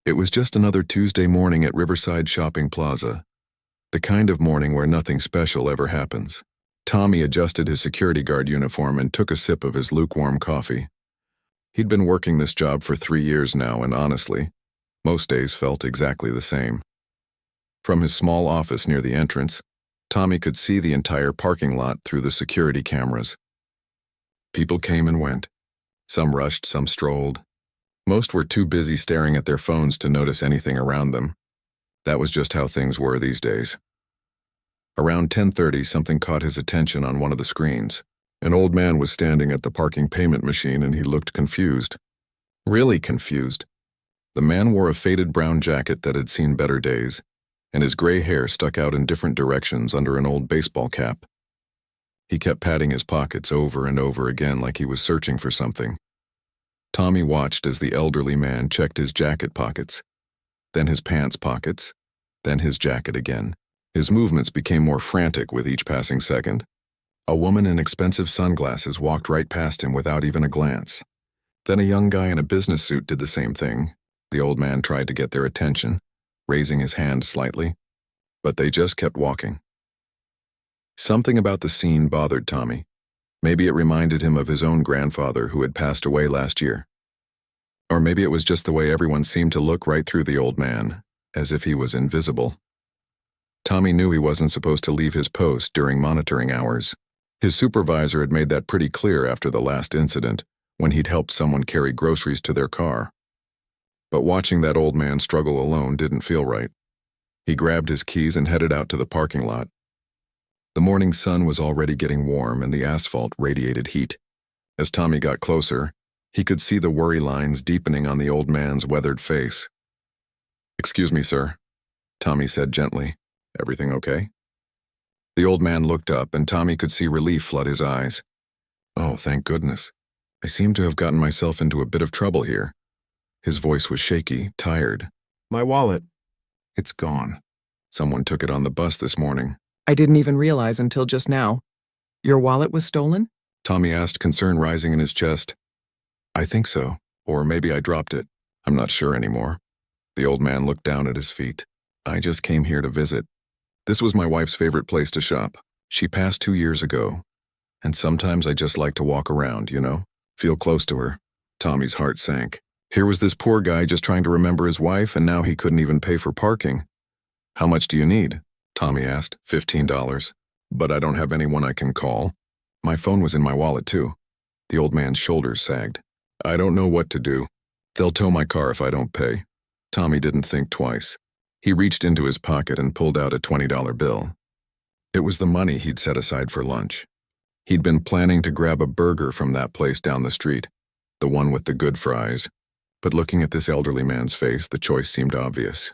It was just another Tuesday morning at Riverside Shopping Plaza, the kind of morning where nothing special ever happens. Tommy adjusted his security guard uniform and took a sip of his lukewarm coffee. He'd been working this job for 3 years now, and honestly, most days felt exactly the same. From his small office near the entrance, Tommy could see the entire parking lot through the security cameras. People came and went. Some rushed, some strolled. Most were too busy staring at their phones to notice anything around them. That was just how things were these days. Around 10:30, something caught his attention on one of the screens. An old man was standing at the parking payment machine and he looked confused. Really confused. The man wore a faded brown jacket that had seen better days, and his gray hair stuck out in different directions under an old baseball cap. He kept patting his pockets over and over again like he was searching for something. Tommy watched as the elderly man checked his jacket pockets, then his pants pockets, then his jacket again. His movements became more frantic with each passing second. A woman in expensive sunglasses walked right past him without even a glance. Then a young guy in a business suit did the same thing. The old man tried to get their attention, raising his hand slightly, but they just kept walking. Something about the scene bothered Tommy. Maybe it reminded him of his own grandfather who had passed away last year. Or maybe it was just the way everyone seemed to look right through the old man, as if he was invisible. Tommy knew he wasn't supposed to leave his post during monitoring hours. His supervisor had made that pretty clear after the last incident, when he'd helped someone carry groceries to their car. But watching that old man struggle alone didn't feel right. He grabbed his keys and headed out to the parking lot. The morning sun was already getting warm and the asphalt radiated heat. As Tommy got closer, he could see the worry lines deepening on the old man's weathered face. "Excuse me, sir," Tommy said gently. "Everything okay?" The old man looked up and Tommy could see relief flood his eyes. "Oh, thank goodness. I seem to have gotten myself into a bit of trouble here." His voice was shaky, tired. My wallet. "It's gone. Someone took it on the bus this morning." I didn't even realize until just now. Your wallet was stolen? Tommy asked, concern rising in his chest. "I think so. Or maybe I dropped it. I'm not sure anymore." The old man looked down at his feet. "I just came here to visit. This was my wife's favorite place to shop. She passed 2 years ago. And sometimes I just like to walk around, feel close to her." Tommy's heart sank. Here was this poor guy just trying to remember his wife, and now he couldn't even pay for parking. "How much do you need?" Tommy asked. $15. "But I don't have anyone I can call. My phone was in my wallet too." The old man's shoulders sagged. "I don't know what to do. They'll tow my car if I don't pay." Tommy didn't think twice. He reached into his pocket and pulled out a $20 bill. It was the money he'd set aside for lunch. He'd been planning to grab a burger from that place down the street, the one with the good fries. But looking at this elderly man's face, the choice seemed obvious.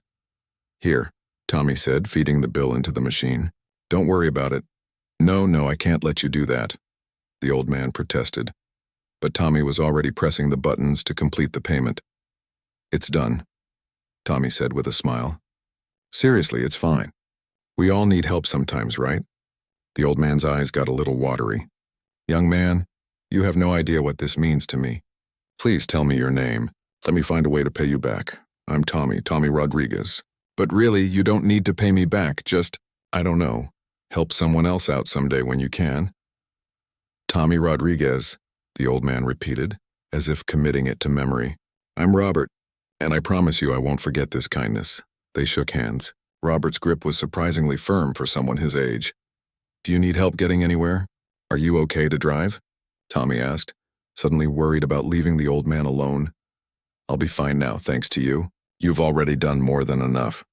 "Here," Tommy said, feeding the bill into the machine. "Don't worry about it." No, I can't let you do that," the old man protested. But Tommy was already pressing the buttons to complete the payment. "It's done," Tommy said with a smile. "Seriously, it's fine. We all need help sometimes, right?" The old man's eyes got a little watery. "Young man, you have no idea what this means to me. Please tell me your name. Let me find a way to pay you back. I'm Tommy Rodriguez. But really, you don't need to pay me back, just, I don't know, help someone else out someday when you can." "Tommy Rodriguez," the old man repeated, as if committing it to memory. "I'm Robert, and I promise you I won't forget this kindness." They shook hands. Robert's grip was surprisingly firm for someone his age. "Do you need help getting anywhere? Are you okay to drive?" Tommy asked, suddenly worried about leaving the old man alone. "I'll be fine now, thanks to you. You've already done more than enough."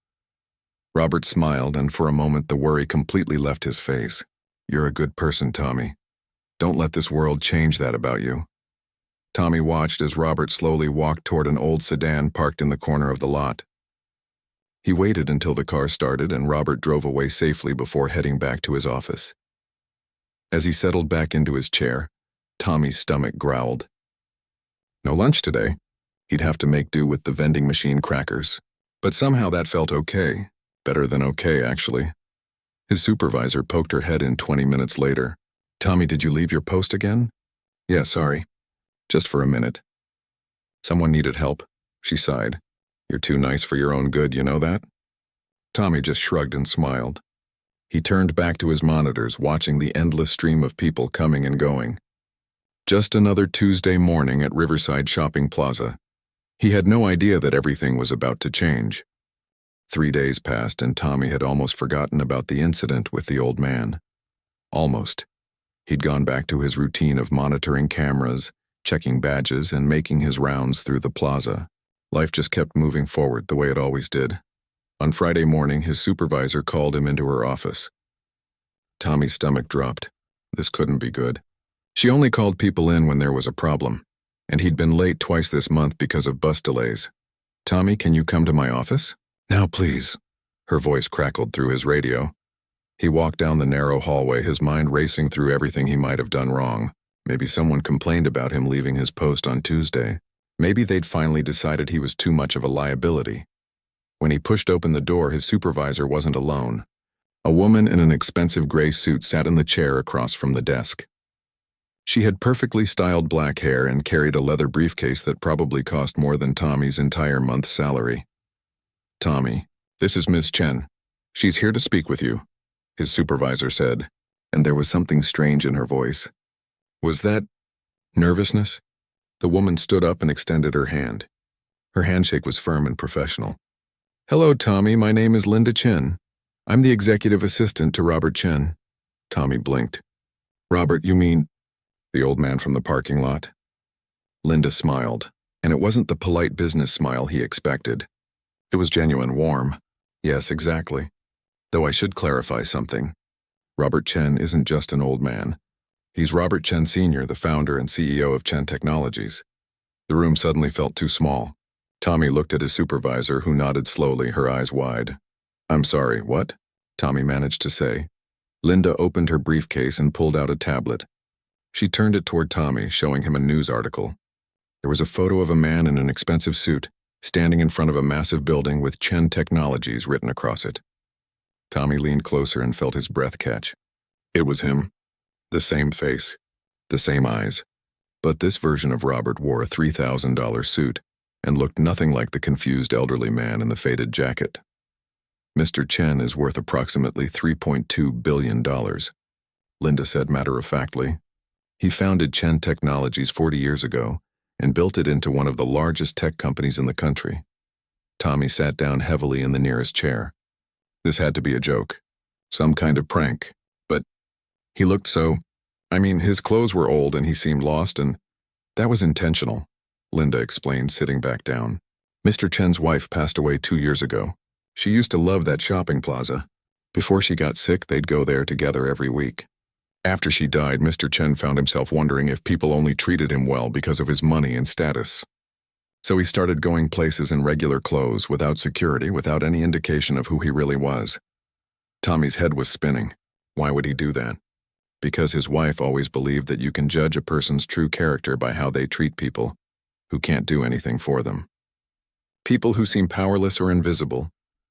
Robert smiled, and for a moment the worry completely left his face. "You're a good person, Tommy. Don't let this world change that about you." Tommy watched as Robert slowly walked toward an old sedan parked in the corner of the lot. He waited until the car started and Robert drove away safely before heading back to his office. As he settled back into his chair, Tommy's stomach growled. No lunch today. He'd have to make do with the vending machine crackers. But somehow that felt okay. Better than okay, actually. His supervisor poked her head in 20 minutes later. "Tommy, did you leave your post again?" "Yeah, sorry. Just for a minute." "Someone needed help," she sighed. You're too nice for your own good, you know that? Tommy just shrugged and smiled. He turned back to his monitors, watching the endless stream of people coming and going. Just another Tuesday morning at Riverside Shopping Plaza. He had no idea that everything was about to change. 3 days passed and Tommy had almost forgotten about the incident with the old man. Almost. He'd gone back to his routine of monitoring cameras, checking badges, and making his rounds through the plaza. Life just kept moving forward the way it always did. On Friday morning, his supervisor called him into her office. Tommy's stomach dropped. This couldn't be good. She only called people in when there was a problem, and he'd been late twice this month because of bus delays. "Tommy, can you come to my office?" "Now, please." Her voice crackled through his radio. He walked down the narrow hallway, his mind racing through everything he might have done wrong. Maybe someone complained about him leaving his post on Tuesday. Maybe they'd finally decided he was too much of a liability. When he pushed open the door, his supervisor wasn't alone. A woman in an expensive gray suit sat in the chair across from the desk. She had perfectly styled black hair and carried a leather briefcase that probably cost more than Tommy's entire month's salary. "Tommy, this is Ms. Chen. She's here to speak with you," his supervisor said, and there was something strange in her voice. Was that nervousness? The woman stood up and extended her hand. Her handshake was firm and professional. "Hello, Tommy. My name is Linda Chen. I'm the executive assistant to Robert Chen." Tommy blinked. "Robert, you mean—" the old man from the parking lot? Linda smiled, and it wasn't the polite business smile he expected. It was genuine warm. "Yes, exactly. Though I should clarify something. Robert Chen isn't just an old man. He's Robert Chen Sr., the founder and CEO of Chen Technologies." The room suddenly felt too small. Tommy looked at his supervisor, who nodded slowly, her eyes wide. "I'm sorry, what?" Tommy managed to say. Linda opened her briefcase and pulled out a tablet. She turned it toward Tommy, showing him a news article. There was a photo of a man in an expensive suit, standing in front of a massive building with Chen Technologies written across it. Tommy leaned closer and felt his breath catch. It was him. The same face. The same eyes. But this version of Robert wore a $3,000 suit and looked nothing like the confused elderly man in the faded jacket. "Mr. Chen is worth approximately $3.2 billion, Linda said matter-of-factly. "He founded Chen Technologies 40 years ago and built it into one of the largest tech companies in the country." Tommy sat down heavily in the nearest chair. This had to be a joke. Some kind of prank. But he looked his clothes were old and he seemed lost, and that was intentional, Linda explained, sitting back down. "Mr. Chen's wife passed away 2 years ago. She used to love that shopping plaza. Before she got sick, they'd go there together every week. After she died, Mr. Chen found himself wondering if people only treated him well because of his money and status. So he started going places in regular clothes, without security, without any indication of who he really was." Tommy's head was spinning. Why would he do that? Because his wife always believed that you can judge a person's true character by how they treat people who can't do anything for them. People who seem powerless or invisible.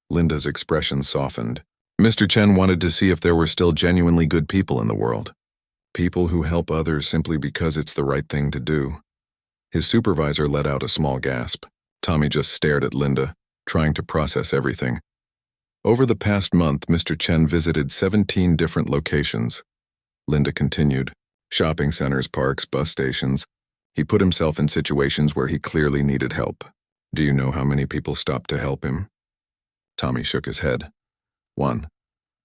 Linda's expression softened. Mr. Chen wanted to see if there were still genuinely good people in the world. People who help others simply because it's the right thing to do. His supervisor let out a small gasp. Tommy just stared at Linda, trying to process everything. Over the past month, Mr. Chen visited 17 different locations. Linda continued. Shopping centers, parks, bus stations. He put himself in situations where he clearly needed help. Do you know how many people stopped to help him? Tommy shook his head. 1.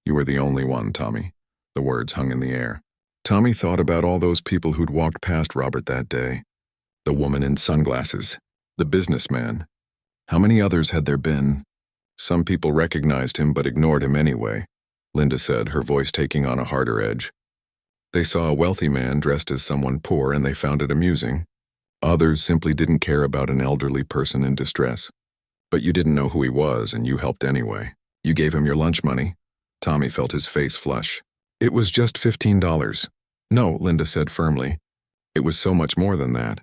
You were the only one, Tommy. The words hung in the air. Tommy thought about all those people who'd walked past Robert that day. The woman in sunglasses. The businessman. How many others had there been? Some people recognized him but ignored him anyway, Linda said, her voice taking on a harder edge. They saw a wealthy man dressed as someone poor and they found it amusing. Others simply didn't care about an elderly person in distress. But you didn't know who he was and you helped anyway. You gave him your lunch money. Tommy felt his face flush. It was just $15. No, Linda said firmly. It was so much more than that.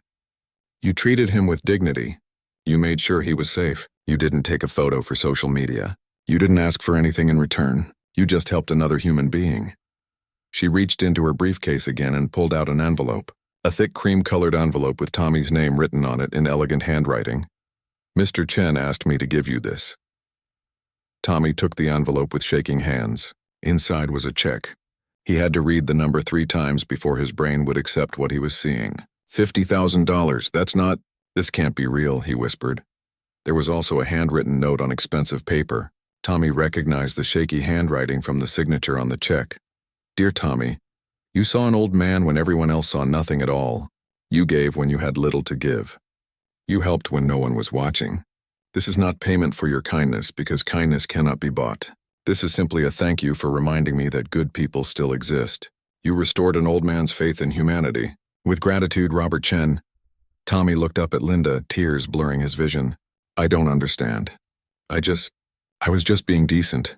You treated him with dignity. You made sure he was safe. You didn't take a photo for social media. You didn't ask for anything in return. You just helped another human being. She reached into her briefcase again and pulled out an envelope. A thick cream-colored envelope with Tommy's name written on it in elegant handwriting. Mr. Chen asked me to give you this. Tommy took the envelope with shaking hands. Inside was a check. He had to read the number 3 times before his brain would accept what he was seeing. $50,000, that's not… This can't be real, he whispered. There was also a handwritten note on expensive paper. Tommy recognized the shaky handwriting from the signature on the check. Dear Tommy, you saw an old man when everyone else saw nothing at all. You gave when you had little to give. You helped when no one was watching. This is not payment for your kindness because kindness cannot be bought. This is simply a thank you for reminding me that good people still exist. You restored an old man's faith in humanity. With gratitude, Robert Chen. Tommy looked up at Linda, tears blurring his vision. I don't understand. I was just being decent.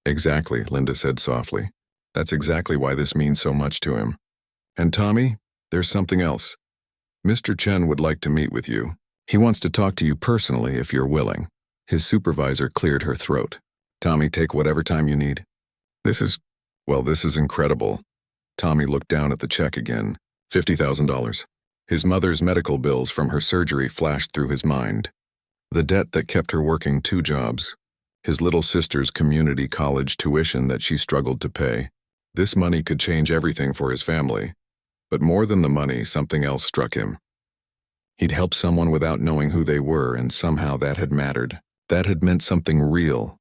Exactly, Linda said softly. That's exactly why this means so much to him. And Tommy, there's something else. Mr. Chen would like to meet with you. He wants to talk to you personally if you're willing. His supervisor cleared her throat. Tommy, take whatever time you need. This is incredible. Tommy looked down at the check again. $50,000. His mother's medical bills from her surgery flashed through his mind. The debt that kept her working 2 jobs. His little sister's community college tuition that she struggled to pay. This money could change everything for his family. But more than the money, something else struck him. He'd helped someone without knowing who they were, and somehow that had mattered. That had meant something real.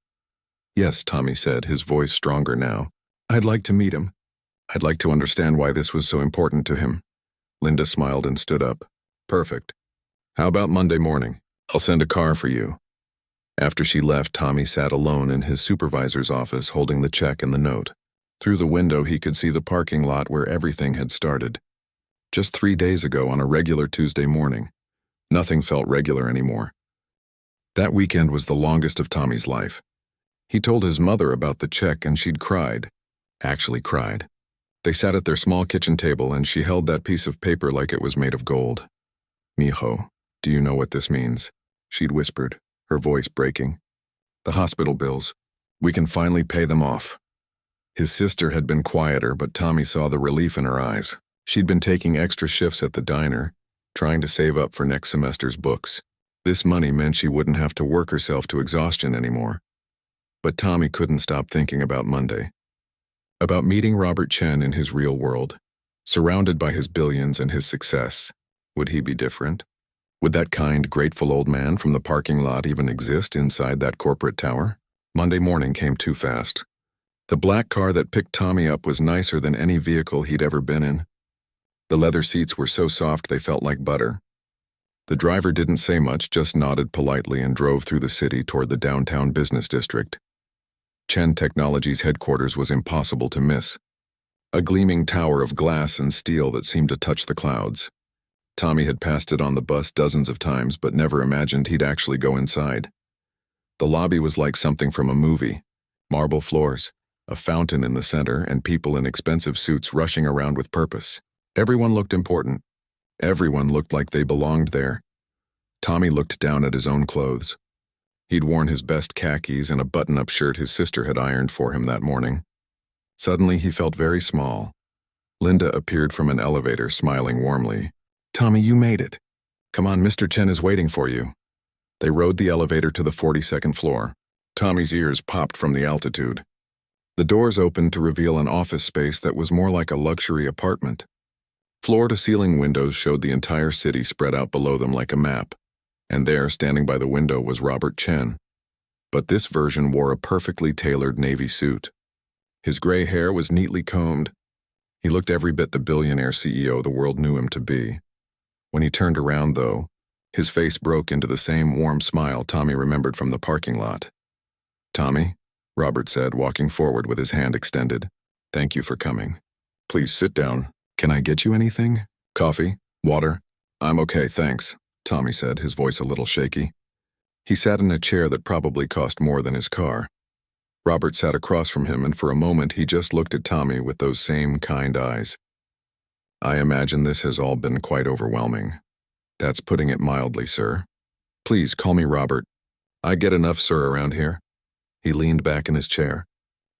Yes, Tommy said, his voice stronger now. I'd like to meet him. I'd like to understand why this was so important to him. Linda smiled and stood up. Perfect. How about Monday morning? I'll send a car for you. After she left, Tommy sat alone in his supervisor's office holding the check and the note. Through the window, he could see the parking lot where everything had started. Just 3 days ago on a regular Tuesday morning. Nothing felt regular anymore. That weekend was the longest of Tommy's life. He told his mother about the check and she'd cried. Actually cried. They sat at their small kitchen table and she held that piece of paper like it was made of gold. Mijo, do you know what this means? She'd whispered, her voice breaking. The hospital bills. We can finally pay them off. His sister had been quieter, but Tommy saw the relief in her eyes. She'd been taking extra shifts at the diner, trying to save up for next semester's books. This money meant she wouldn't have to work herself to exhaustion anymore. But Tommy couldn't stop thinking about Monday. About meeting Robert Chen in his real world, surrounded by his billions and his success. Would he be different? Would that kind, grateful old man from the parking lot even exist inside that corporate tower? Monday morning came too fast. The black car that picked Tommy up was nicer than any vehicle he'd ever been in. The leather seats were so soft they felt like butter. The driver didn't say much, just nodded politely and drove through the city toward the downtown business district. Chen Technologies' headquarters was impossible to miss. A gleaming tower of glass and steel that seemed to touch the clouds. Tommy had passed it on the bus dozens of times but never imagined he'd actually go inside. The lobby was like something from a movie. Marble floors, a fountain in the center, and people in expensive suits rushing around with purpose. Everyone looked important. Everyone looked like they belonged there. Tommy looked down at his own clothes. He'd worn his best khakis and a button-up shirt his sister had ironed for him that morning. Suddenly, he felt very small. Linda appeared from an elevator, smiling warmly. Tommy, you made it. Come on, Mr. Chen is waiting for you. They rode the elevator to the 42nd floor. Tommy's ears popped from the altitude. The doors opened to reveal an office space that was more like a luxury apartment. Floor-to-ceiling windows showed the entire city spread out below them like a map. And there, standing by the window, was Robert Chen. But this version wore a perfectly tailored navy suit. His gray hair was neatly combed. He looked every bit the billionaire CEO the world knew him to be. When he turned around, though, his face broke into the same warm smile Tommy remembered from the parking lot. Tommy, Robert said, walking forward with his hand extended. Thank you for coming. Please sit down. Can I get you anything? Coffee? Water? I'm okay, thanks, Tommy said, his voice a little shaky. He sat in a chair that probably cost more than his car. Robert sat across from him, and for a moment he just looked at Tommy with those same kind eyes. I imagine this has all been quite overwhelming. That's putting it mildly, sir. Please call me Robert. I get enough sir around here. He leaned back in his chair.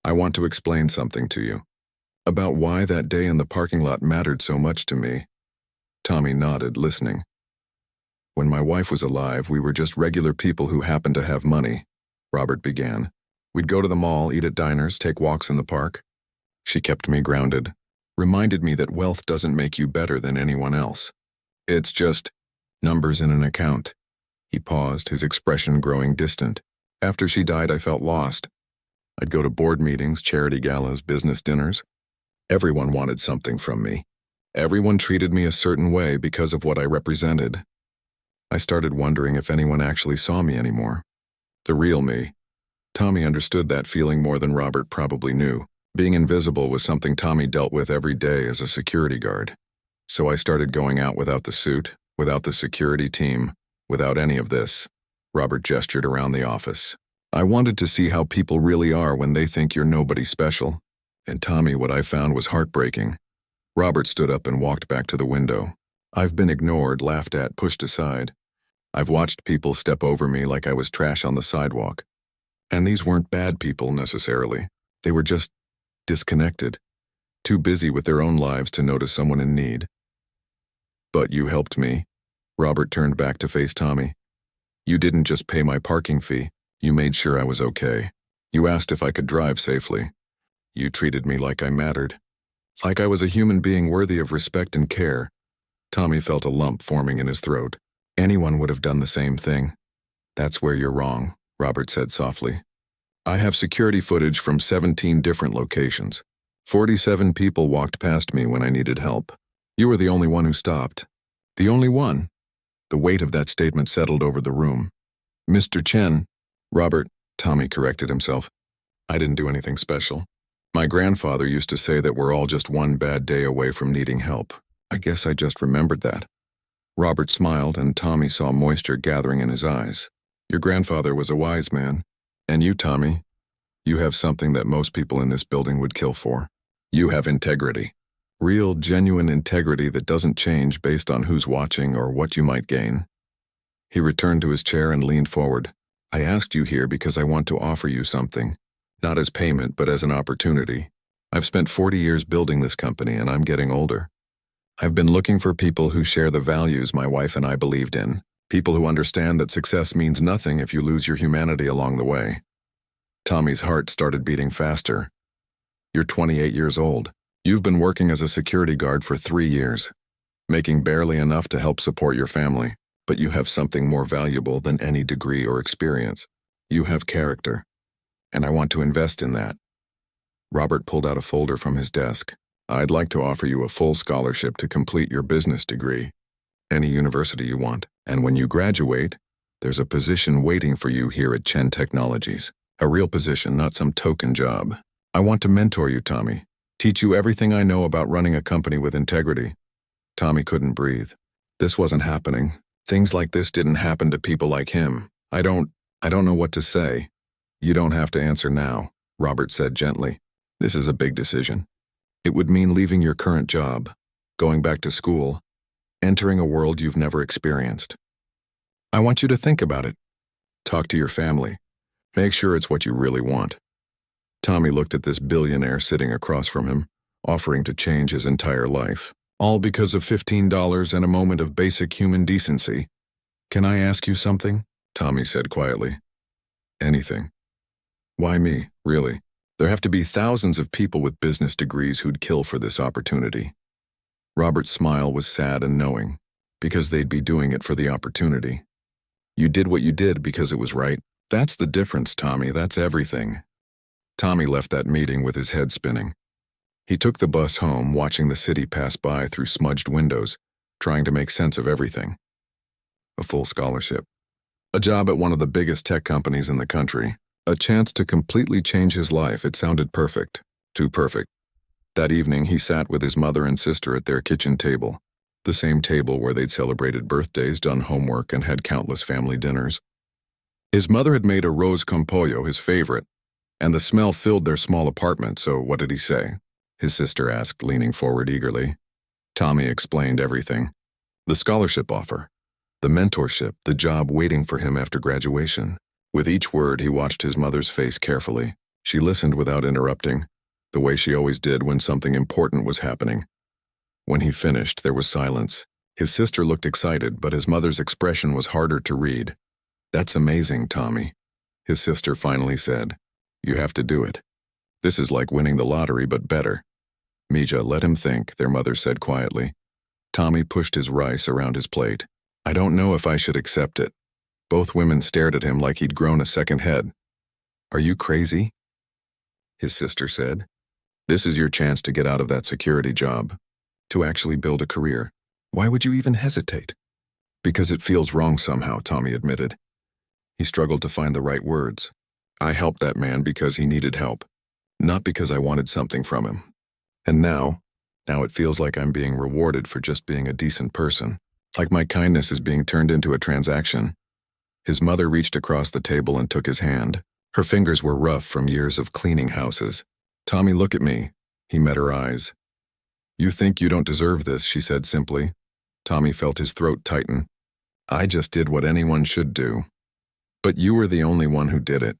I want to explain something to you. About why that day in the parking lot mattered so much to me. Tommy nodded, listening. When my wife was alive, we were just regular people who happened to have money, Robert began. We'd go to the mall, eat at diners, take walks in the park. She kept me grounded, reminded me that wealth doesn't make you better than anyone else. It's just numbers in an account. He paused, his expression growing distant. After she died, I felt lost. I'd go to board meetings, charity galas, business dinners. Everyone wanted something from me. Everyone treated me a certain way because of what I represented. I started wondering if anyone actually saw me anymore. The real me. Tommy understood that feeling more than Robert probably knew. Being invisible was something Tommy dealt with every day as a security guard. So I started going out without the suit, without the security team, without any of this. Robert gestured around the office. I wanted to see how people really are when they think you're nobody special. And Tommy, what I found was heartbreaking. Robert stood up and walked back to the window. I've been ignored, laughed at, pushed aside. I've watched people step over me like I was trash on the sidewalk. And these weren't bad people necessarily. They were just disconnected, too busy with their own lives to notice someone in need. But you helped me. Robert turned back to face Tommy. You didn't just pay my parking fee. You made sure I was okay. You asked if I could drive safely. You treated me like I mattered. Like I was a human being worthy of respect and care. Tommy felt a lump forming in his throat. Anyone would have done the same thing. That's where you're wrong, Robert said softly. I have security footage from 17 different locations. 47 people walked past me when I needed help. You were the only one who stopped. The only one. The weight of that statement settled over the room. Mr. Chen, Robert, Tommy corrected himself. I didn't do anything special. My grandfather used to say that we're all just one bad day away from needing help. I guess I just remembered that. Robert smiled, and Tommy saw moisture gathering in his eyes. Your grandfather was a wise man. And you, Tommy, you have something that most people in this building would kill for. You have integrity. Real, genuine integrity that doesn't change based on who's watching or what you might gain. He returned to his chair and leaned forward. I asked you here because I want to offer you something. Not as payment, but as an opportunity. I've spent 40 years building this company, and I'm getting older. I've been looking for people who share the values my wife and I believed in. People who understand that success means nothing if you lose your humanity along the way. Tommy's heart started beating faster. You're 28 years old. You've been working as a security guard for 3 years, making barely enough to help support your family, but you have something more valuable than any degree or experience. You have character, and I want to invest in that. Robert pulled out a folder from his desk. I'd like to offer you a full scholarship to complete your business degree, any university you want, and when you graduate, there's a position waiting for you here at Chen Technologies. A real position, not some token job. I want to mentor you, Tommy. Teach you everything I know about running a company with integrity. Tommy couldn't breathe. This wasn't happening. Things like this didn't happen to people like him. I don't know what to say. You don't have to answer now, Robert said gently. This is a big decision. It would mean leaving your current job, going back to school, entering a world you've never experienced. I want you to think about it. Talk to your family. Make sure it's what you really want. Tommy looked at this billionaire sitting across from him, offering to change his entire life. All because of $15 and a moment of basic human decency. Can I ask you something? Tommy said quietly. Anything. Why me, really? There have to be thousands of people with business degrees who'd kill for this opportunity. Robert's smile was sad and knowing, because they'd be doing it for the opportunity. You did what you did because it was right. That's the difference, Tommy. That's everything. Tommy left that meeting with his head spinning. He took the bus home, watching the city pass by through smudged windows, trying to make sense of everything. A full scholarship. A job at one of the biggest tech companies in the country. A chance to completely change his life. It sounded perfect. Too perfect. That evening, he sat with his mother and sister at their kitchen table, the same table where they'd celebrated birthdays, done homework, and had countless family dinners. His mother had made a rose con pollo, his favorite, and the smell filled their small apartment, so what did he say? His sister asked, leaning forward eagerly. Tommy explained everything. The scholarship offer, the mentorship, the job waiting for him after graduation. With each word, he watched his mother's face carefully. She listened without interrupting, the way she always did when something important was happening. When he finished, there was silence. His sister looked excited, but his mother's expression was harder to read. "That's amazing, Tommy," his sister finally said. "You have to do it. This is like winning the lottery, but better." "Mija, let him think," their mother said quietly. Tommy pushed his rice around his plate. "I don't know if I should accept it." Both women stared at him like he'd grown a second head. "Are you crazy?" his sister said. "This is your chance to get out of that security job, to actually build a career. Why would you even hesitate?" "Because it feels wrong somehow," Tommy admitted. He struggled to find the right words. "I helped that man because he needed help, not because I wanted something from him. And now it feels like I'm being rewarded for just being a decent person, like my kindness is being turned into a transaction." His mother reached across the table and took his hand. Her fingers were rough from years of cleaning houses. "Tommy, look at me." He met her eyes. "You think you don't deserve this," she said simply. Tommy felt his throat tighten. "I just did what anyone should do." "But you were the only one who did it.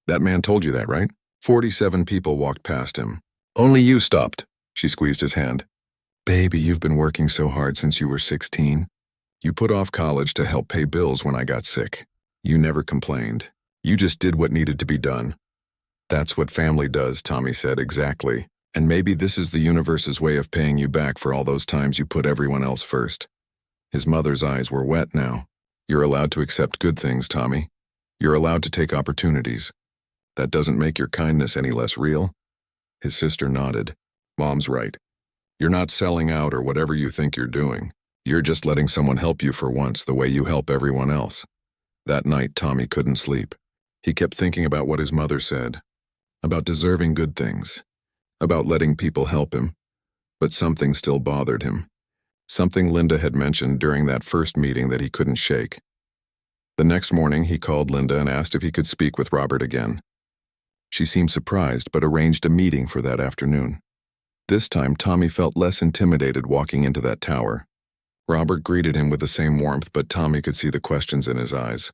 That man told you that, right?" 47 people walked past him. "Only you stopped." She squeezed his hand. "Baby, you've been working so hard since you were 16. You put off college to help pay bills when I got sick. You never complained. You just did what needed to be done." "That's what family does," Tommy said. "Exactly. And maybe this is the universe's way of paying you back for all those times you put everyone else first." His mother's eyes were wet now. "You're allowed to accept good things, Tommy. You're allowed to take opportunities. That doesn't make your kindness any less real." His sister nodded. "Mom's right. You're not selling out or whatever you think you're doing. You're just letting someone help you for once the way you help everyone else." That night, Tommy couldn't sleep. He kept thinking about what his mother said, about deserving good things, about letting people help him. But something still bothered him. Something Linda had mentioned during that first meeting that he couldn't shake. The next morning, he called Linda and asked if he could speak with Robert again. She seemed surprised, but arranged a meeting for that afternoon. This time, Tommy felt less intimidated walking into that tower. Robert greeted him with the same warmth, but Tommy could see the questions in his eyes.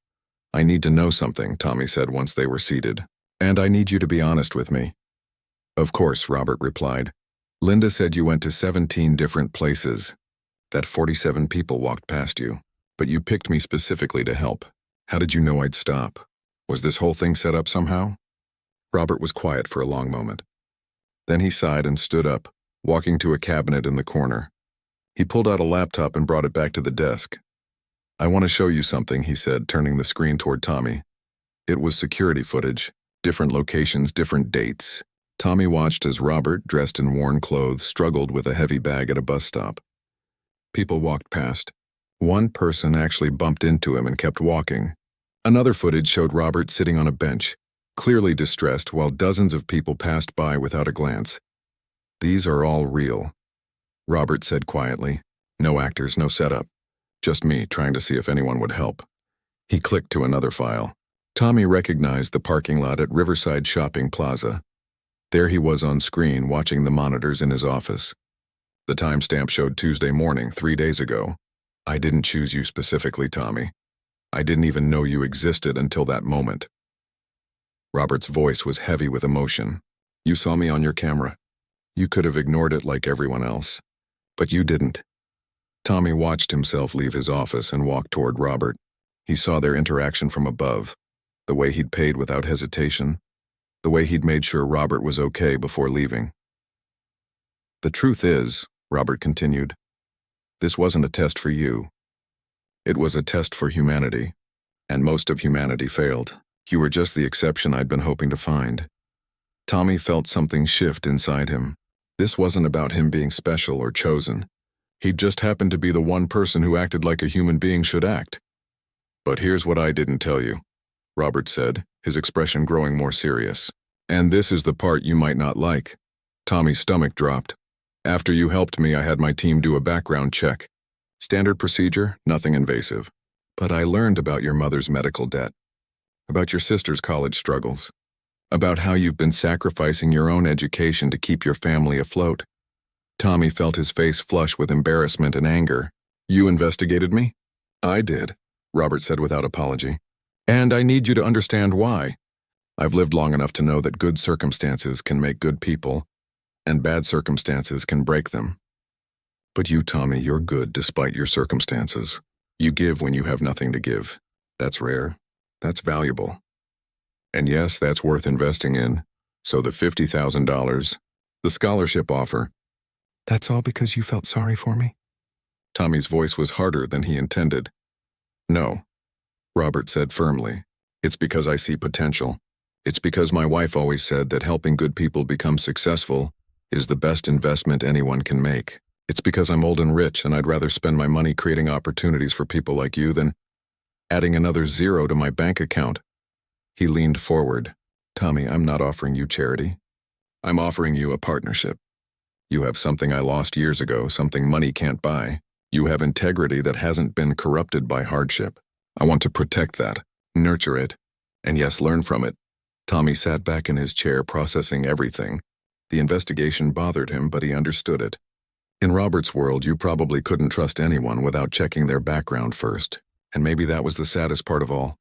"I need to know something," Tommy said once they were seated. "And I need you to be honest with me." "Of course," Robert replied. "Linda said you went to 17 different places, that 47 people walked past you, but you picked me specifically to help. How did you know I'd stop? Was this whole thing set up somehow?" Robert was quiet for a long moment. Then he sighed and stood up, walking to a cabinet in the corner. He pulled out a laptop and brought it back to the desk. "I want to show you something," he said, turning the screen toward Tommy. It was security footage, different locations, different dates. Tommy watched as Robert, dressed in worn clothes, struggled with a heavy bag at a bus stop. People walked past. One person actually bumped into him and kept walking. Another footage showed Robert sitting on a bench, clearly distressed, while dozens of people passed by without a glance. "These are all real," Robert said quietly. "No actors, no setup. Just me trying to see if anyone would help." He clicked to another file. Tommy recognized the parking lot at Riverside Shopping Plaza. There he was on screen, watching the monitors in his office. The timestamp showed Tuesday morning, 3 days ago. "I didn't choose you specifically, Tommy. I didn't even know you existed until that moment." Robert's voice was heavy with emotion. "You saw me on your camera. You could have ignored it like everyone else, but you didn't." Tommy watched himself leave his office and walk toward Robert. He saw their interaction from above, the way he'd paid without hesitation, the way he'd made sure Robert was okay before leaving. "The truth is," Robert continued, "this wasn't a test for you. It was a test for humanity, and most of humanity failed. You were just the exception I'd been hoping to find." Tommy felt something shift inside him. This wasn't about him being special or chosen. He just happened to be the one person who acted like a human being should act. "But here's what I didn't tell you," Robert said, his expression growing more serious. "And this is the part you might not like." Tommy's stomach dropped. "After you helped me, I had my team do a background check. Standard procedure, nothing invasive. But I learned about your mother's medical debt, about your sister's college struggles, about how you've been sacrificing your own education to keep your family afloat." Tommy felt his face flush with embarrassment and anger. "You investigated me?" "I did," Robert said without apology. "And I need you to understand why. I've lived long enough to know that good circumstances can make good people, and bad circumstances can break them." But you, Tommy, you're good despite your circumstances. You give when you have nothing to give. That's rare. That's valuable. And yes, that's worth investing in. So the $50,000, the scholarship offer, that's all because you felt sorry for me? Tommy's voice was harder than he intended. No, Robert said firmly. It's because I see potential. It's because my wife always said that helping good people become successful is the best investment anyone can make. It's because I'm old and rich and I'd rather spend my money creating opportunities for people like you than adding another zero to my bank account. He leaned forward. Tommy, I'm not offering you charity. I'm offering you a partnership. You have something I lost years ago, something money can't buy. You have integrity that hasn't been corrupted by hardship. I want to protect that, nurture it, and yes, learn from it. Tommy sat back in his chair processing everything. The investigation bothered him, but he understood it. In Robert's world, you probably couldn't trust anyone without checking their background first, and maybe that was the saddest part of all.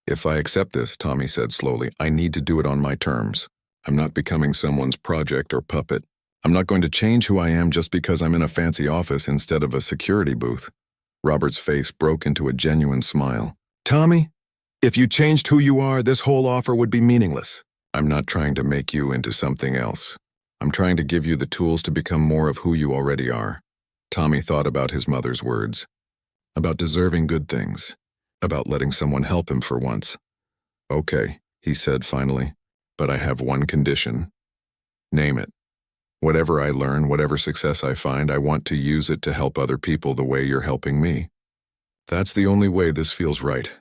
If I accept this, Tommy said slowly, I need to do it on my terms. I'm not becoming someone's project or puppet. I'm not going to change who I am just because I'm in a fancy office instead of a security booth. Robert's face broke into a genuine smile. Tommy, if you changed who you are, this whole offer would be meaningless. I'm not trying to make you into something else. I'm trying to give you the tools to become more of who you already are. Tommy thought about his mother's words, about deserving good things, about letting someone help him for once. Okay, he said finally, but I have one condition. Name it. Whatever I learn, whatever success I find, I want to use it to help other people the way you're helping me. That's the only way this feels right.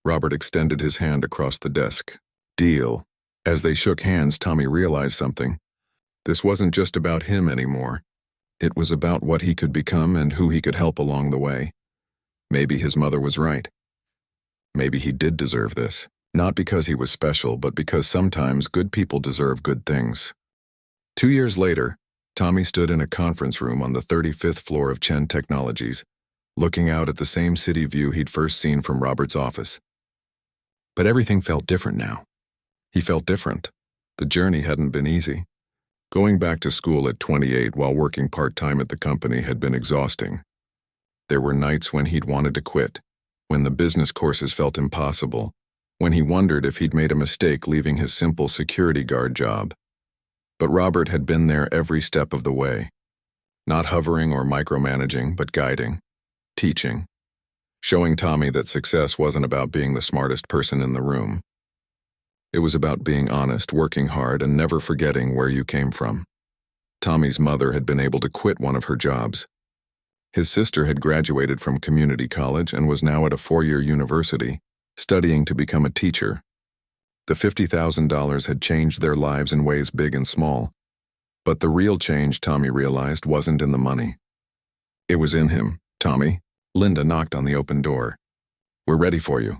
Robert extended his hand across the desk. Deal. As they shook hands, Tommy realized something. This wasn't just about him anymore. It was about what he could become and who he could help along the way. Maybe his mother was right. Maybe he did deserve this. Not because he was special, but because sometimes good people deserve good things. 2 years later, Tommy stood in a conference room on the 35th floor of Chen Technologies, looking out at the same city view he'd first seen from Robert's office. But everything felt different now. He felt different. The journey hadn't been easy. Going back to school at 28 while working part-time at the company had been exhausting. There were nights when he'd wanted to quit, when the business courses felt impossible, when he wondered if he'd made a mistake leaving his simple security guard job. But Robert had been there every step of the way, not hovering or micromanaging, but guiding, teaching, showing Tommy that success wasn't about being the smartest person in the room. It was about being honest, working hard, and never forgetting where you came from. Tommy's mother had been able to quit one of her jobs. His sister had graduated from community college and was now at a 4-year university, studying to become a teacher. The $50,000 had changed their lives in ways big and small. But the real change, Tommy realized, wasn't in the money. It was in him. Tommy, Linda knocked on the open door. We're ready for you.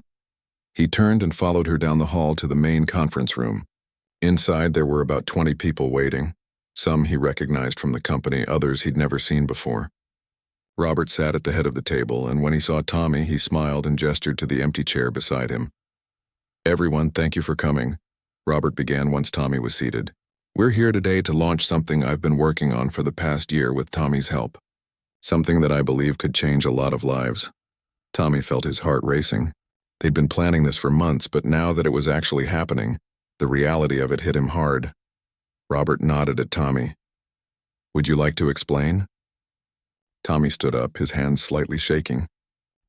He turned and followed her down the hall to the main conference room. Inside, there were about 20 people waiting. Some he recognized from the company, others he'd never seen before. Robert sat at the head of the table, and when he saw Tommy, he smiled and gestured to the empty chair beside him. Everyone, thank you for coming, Robert began once Tommy was seated. We're here today to launch something I've been working on for the past year with Tommy's help. Something that I believe could change a lot of lives. Tommy felt his heart racing. They'd been planning this for months, but now that it was actually happening, the reality of it hit him hard. Robert nodded at Tommy. Would you like to explain? Tommy stood up, his hands slightly shaking.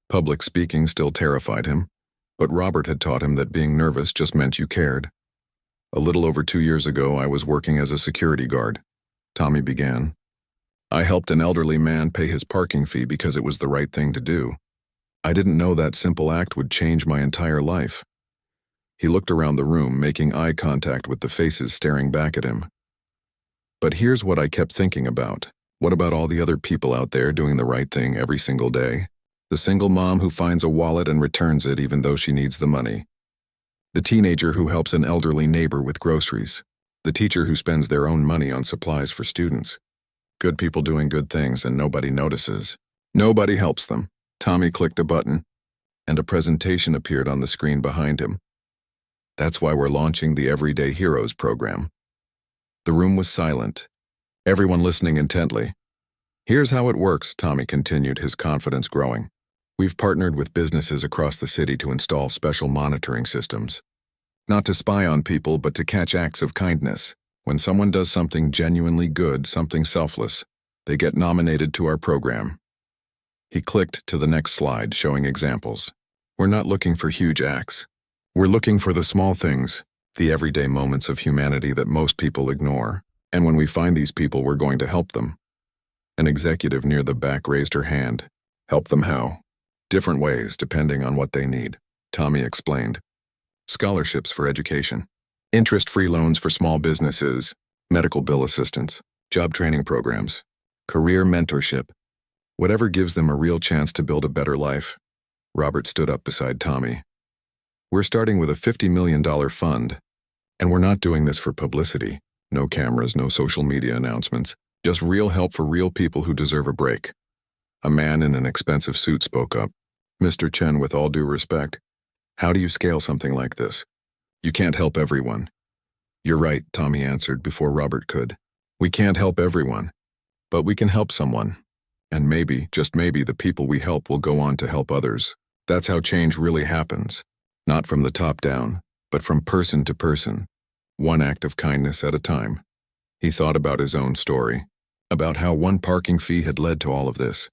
Public speaking still terrified him. But Robert had taught him that being nervous just meant you cared. A little over 2 years ago, I was working as a security guard. Tommy began. I helped an elderly man pay his parking fee because it was the right thing to do. I didn't know that simple act would change my entire life. He looked around the room, making eye contact with the faces staring back at him. But here's what I kept thinking about. What about all the other people out there doing the right thing every single day? The single mom who finds a wallet and returns it even though she needs the money. The teenager who helps an elderly neighbor with groceries. The teacher who spends their own money on supplies for students. Good people doing good things and nobody notices. Nobody helps them. Tommy clicked a button, and a presentation appeared on the screen behind him. That's why we're launching the Everyday Heroes program. The room was silent, everyone listening intently. Here's how it works, Tommy continued, his confidence growing. We've partnered with businesses across the city to install special monitoring systems. Not to spy on people, but to catch acts of kindness. When someone does something genuinely good, something selfless, they get nominated to our program. He clicked to the next slide, showing examples. We're not looking for huge acts. We're looking for the small things, the everyday moments of humanity that most people ignore. And when we find these people, we're going to help them. An executive near the back raised her hand. Help them how? Different ways, depending on what they need, Tommy explained. Scholarships for education, interest-free loans for small businesses, medical bill assistance, job training programs, career mentorship. Whatever gives them a real chance to build a better life. Robert stood up beside Tommy. We're starting with a $50 million fund, and we're not doing this for publicity. No cameras, no social media announcements, just real help for real people who deserve a break. A man in an expensive suit spoke up. Mr. Chen, with all due respect, how do you scale something like this? You can't help everyone. You're right, Tommy answered before Robert could. We can't help everyone, but we can help someone. And maybe, just maybe, the people we help will go on to help others. That's how change really happens. Not from the top down, but from person to person. One act of kindness at a time. He thought about his own story, about how one parking fee had led to all of this.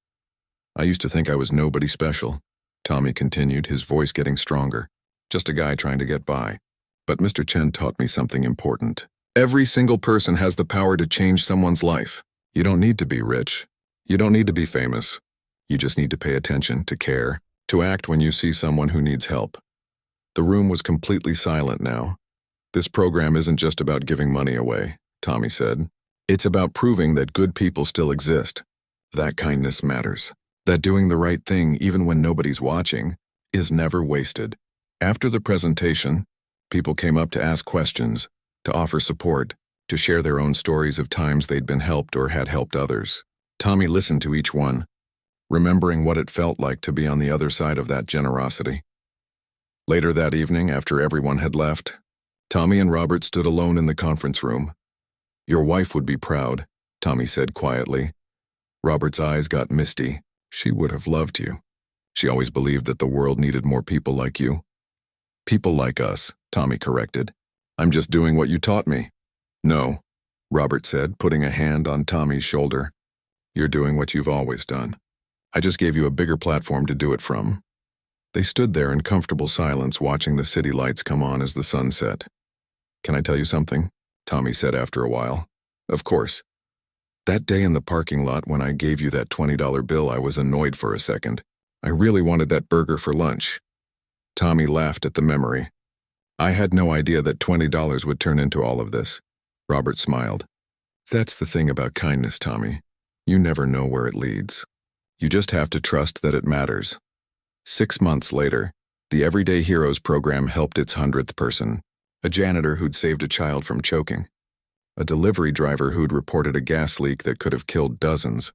I used to think I was nobody special, Tommy continued, his voice getting stronger. Just a guy trying to get by. But Mr. Chen taught me something important. Every single person has the power to change someone's life. You don't need to be rich. You don't need to be famous. You just need to pay attention, to care, to act when you see someone who needs help. The room was completely silent now. This program isn't just about giving money away, Tommy said. It's about proving that good people still exist. That kindness matters. That doing the right thing, even when nobody's watching, is never wasted. After the presentation, people came up to ask questions, to offer support, to share their own stories of times they'd been helped or had helped others. Tommy listened to each one, remembering what it felt like to be on the other side of that generosity. Later that evening, after everyone had left, Tommy and Robert stood alone in the conference room. Your wife would be proud, Tommy said quietly. Robert's eyes got misty. She would have loved you. She always believed that the world needed more people like you. People like us, Tommy corrected. I'm just doing what you taught me. No, Robert said, putting a hand on Tommy's shoulder. You're doing what you've always done. I just gave you a bigger platform to do it from. They stood there in comfortable silence, watching the city lights come on as the sun set. Can I tell you something? Tommy said after a while. Of course. That day in the parking lot when I gave you that $20 bill, I was annoyed for a second. I really wanted that burger for lunch. Tommy laughed at the memory. I had no idea that $20 would turn into all of this. Robert smiled. That's the thing about kindness, Tommy. You never know where it leads. You just have to trust that it matters. 6 months later, the Everyday Heroes program helped its 100th person, a janitor who'd saved a child from choking, a delivery driver who'd reported a gas leak that could have killed dozens,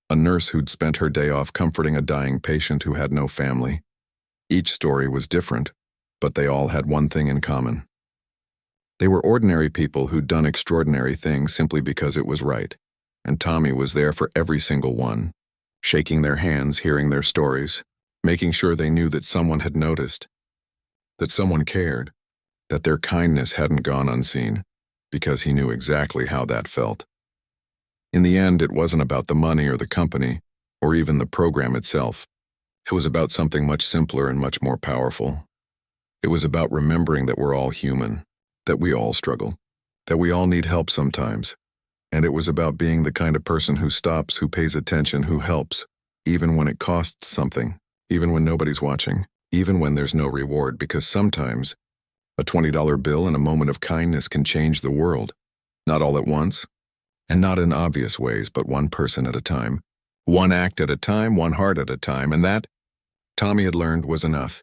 a nurse who'd spent her day off comforting a dying patient who had no family. Each story was different, but they all had one thing in common. They were ordinary people who'd done extraordinary things simply because it was right, and Tommy was there for every single one, shaking their hands, hearing their stories, making sure they knew that someone had noticed, that someone cared, that their kindness hadn't gone unseen, because he knew exactly how that felt. In the end, it wasn't about the money or the company, or even the program itself. It was about something much simpler and much more powerful. It was about remembering that we're all human, that we all struggle, that we all need help sometimes, and it was about being the kind of person who stops, who pays attention, who helps, even when it costs something. Even when nobody's watching, even when there's no reward, because sometimes a $20 bill and a moment of kindness can change the world. Not all at once, and not in obvious ways, but one person at a time. One act at a time, one heart at a time, and that, Tommy had learned, was enough.